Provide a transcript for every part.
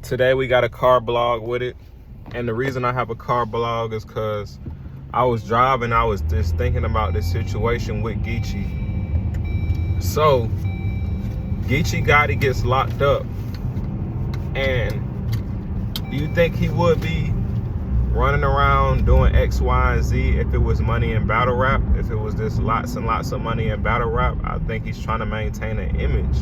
Today we got a car blog with it. And the reason I have a car blog is because I was driving, I was just thinking about this situation with Geechi. So, Geechi Gotti gets locked up. And do you think he would be running around doing X, Y, and Z if it was money in battle rap? If it was just lots and lots of money in battle rap? I think he's trying to maintain an image.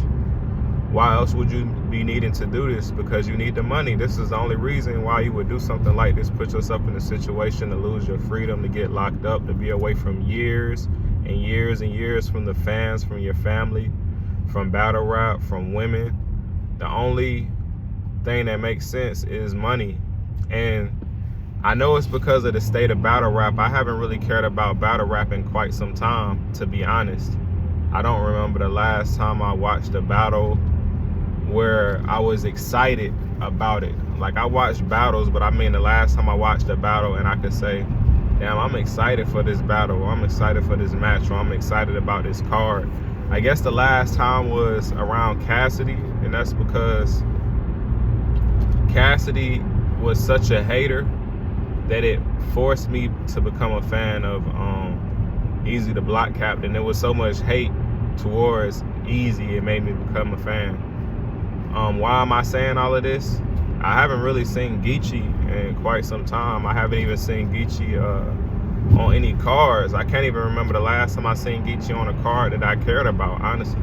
Why else would you be needing to do this? Because you need the money. This is the only reason why you would do something like this. Put yourself in a situation to lose your freedom, to get locked up, to be away from years and years and years from the fans, from your family, from battle rap, from women. The only thing that makes sense is money. And I know it's because of the state of battle rap. I haven't really cared about battle rap in quite some time, to be honest. I don't remember the last time I watched a battle where I was excited about it. Like, I watched battles, but I mean the last time I watched a battle and I could say, damn, I'm excited for this battle, or I'm excited for this match, or I'm excited about this card. I guess the last time was around Cassidy, and that's because Cassidy was such a hater that it forced me to become a fan of Easy the Block Captain. There was so much hate towards Easy, it made me become a fan. Why am I saying all of this? I haven't really seen Geechi in quite some time. I haven't even seen Geechi on any cards. I can't even remember the last time I seen Geechi on a card that I cared about, honestly.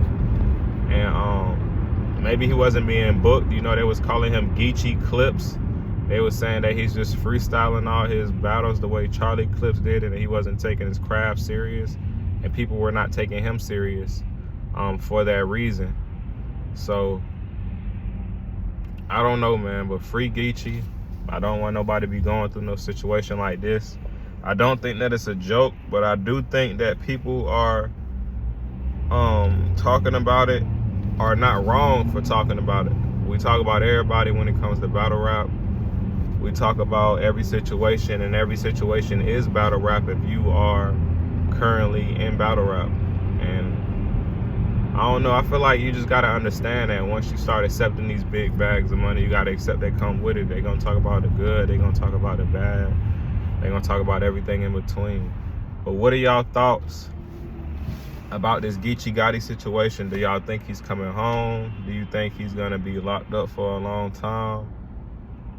And maybe he wasn't being booked. You know, they was calling him Geechi Clips. They was saying that he's just freestyling all his battles the way Charlie Clips did, and he wasn't taking his craft serious. And people were not taking him serious for that reason. So, I don't know, man, but free Geechi. I don't want nobody to be going through no situation like this. I don't think that it's a joke, but I do think that people are talking about it are not wrong for talking about it. We talk about everybody when it comes to battle rap. We talk about every situation, and every situation is battle rap if you are currently in battle rap. And I don't know, I feel like you just gotta understand that once you start accepting these big bags of money, you gotta accept that come with it. They're gonna talk about the good, they're gonna talk about the bad, they're gonna talk about everything in between. But what are y'all thoughts about this Geechi Gotti situation? Do y'all think he's coming home? Do you think he's gonna be locked up for a long time?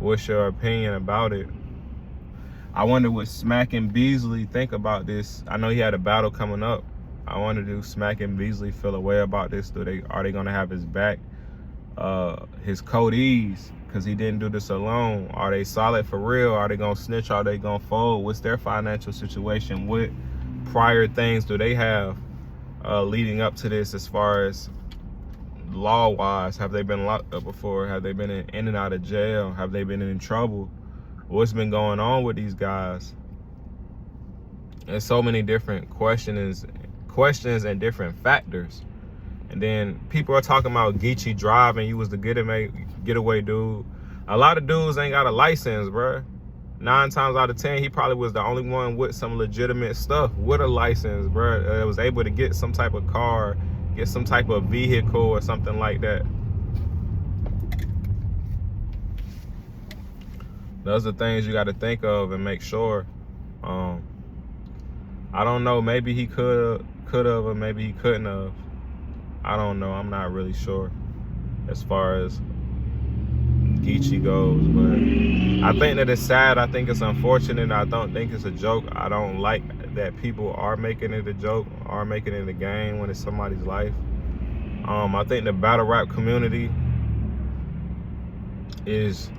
What's your opinion about it? I wonder what Smack and Beasley think about this. I know he had a battle coming up. I wonder, do Smack and Beasley feel a way about this? Are they gonna have his back? His Cody's, because he didn't do this alone. Are they solid for real? Are they gonna snitch? Are they gonna fold? What's their financial situation? What prior things do they have leading up to this as far as law-wise? Have they been locked up before? Have they been in and out of jail? Have they been in trouble? What's been going on with these guys? There's so many different questions and different factors. And then people are talking about Geechi driving. You was the getaway dude. A lot of dudes ain't got a license, bruh. 9 times out of 10, he probably was the only one with some legitimate stuff with a license, bruh, that was able to get some type of car, get some type of vehicle or something like that. Those are things you got to think of and make sure. I don't know, maybe he could have, or maybe he couldn't have. I don't know, I'm not really sure as far as Geechi goes, but I think that it's sad. I think it's unfortunate. I don't think it's a joke. I don't like that people are making it a joke, are making it a game when it's somebody's life. I think the battle rap community is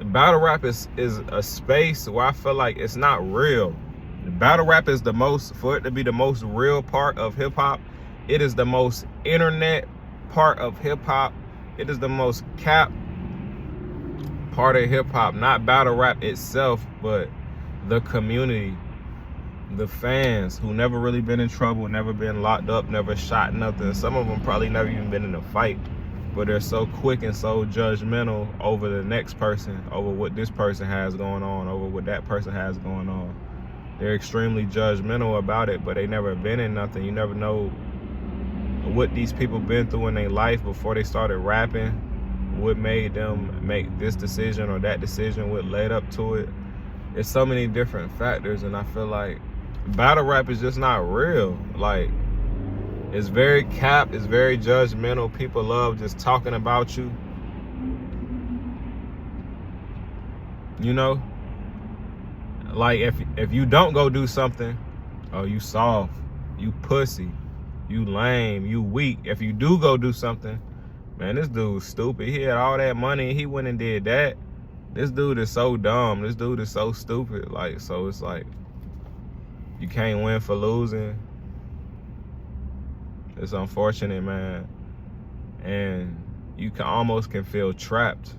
a space where I feel like it's not real. Battle rap is for it to be the most real part of hip hop. It is the most internet part of hip hop. It is the most cap part of hip hop, not battle rap itself, but the community, the fans who never really been in trouble, never been locked up, never shot nothing. Some of them probably never even been in a fight, but they're so quick and so judgmental over the next person, over what this person has going on, over what that person has going on. They're extremely judgmental about it, but they never been in nothing. You never know what these people been through in their life before they started rapping. what made them make this decision or that decision, what led up to it. It's so many different factors, and I feel like battle rap is just not real. Like, it's very capped, it's very judgmental. People love just talking about you. You know? Like, if you don't go do something, oh, you soft, you pussy, you lame, you weak. If you do go do something, man, this dude's stupid. He had all that money and he went and did that. This dude is so dumb. This dude is so stupid. Like, so it's like, you can't win for losing. It's unfortunate, man. And you almost can feel trapped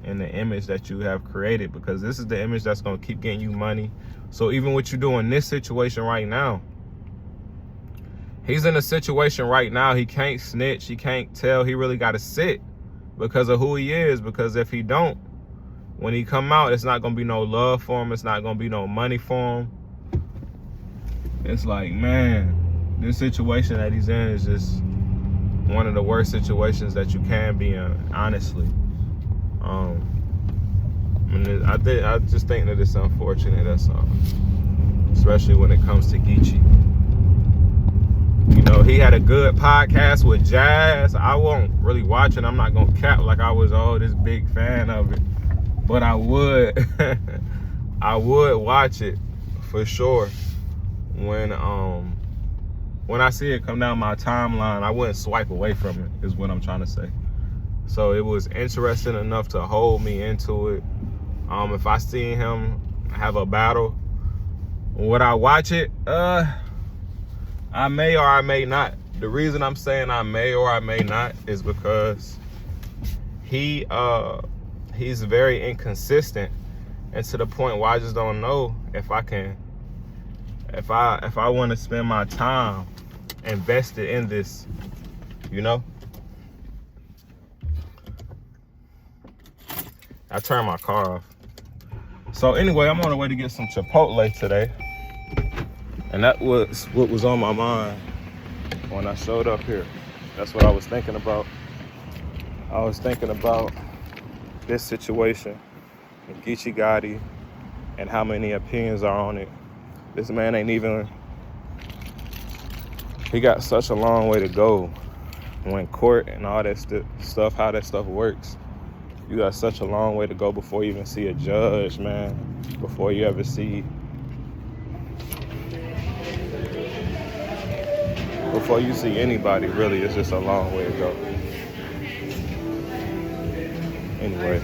in the image that you have created, because this is the image that's gonna keep getting you money. So even what you do in this situation right now, he's in a situation right now, he can't snitch, he can't tell, he really gotta sit because of who he is. Because if he don't, when he come out, it's not gonna be no love for him, it's not gonna be no money for him. It's like, man, this situation that he's in is just one of the worst situations that you can be in, honestly. I just think that it's unfortunate, that's all. Especially when it comes to Geechi. You know, he had a good podcast with Jazz. I won't really watch it. I'm not gonna cap like I was this big fan of it. But I would I would watch it for sure. When I see it come down my timeline, I wouldn't swipe away from it, is what I'm trying to say. So it was interesting enough to hold me into it. If I see him have a battle, would I watch it? I may or I may not. The reason I'm saying I may or I may not is because he's very inconsistent, and to the point where I just don't know if I can, if I want to spend my time invested in this, you know. I turned my car off. So anyway, I'm on the way to get some Chipotle today. And that was what was on my mind when I showed up here. That's what I was thinking about. I was thinking about this situation with Geechi Gotti and how many opinions are on it. This man ain't even, he got such a long way to go when court and all that stuff, how that stuff works. You got such a long way to go before you even see a judge, man. Before you ever see, before you see anybody, really, it's just a long way to go. Anyway.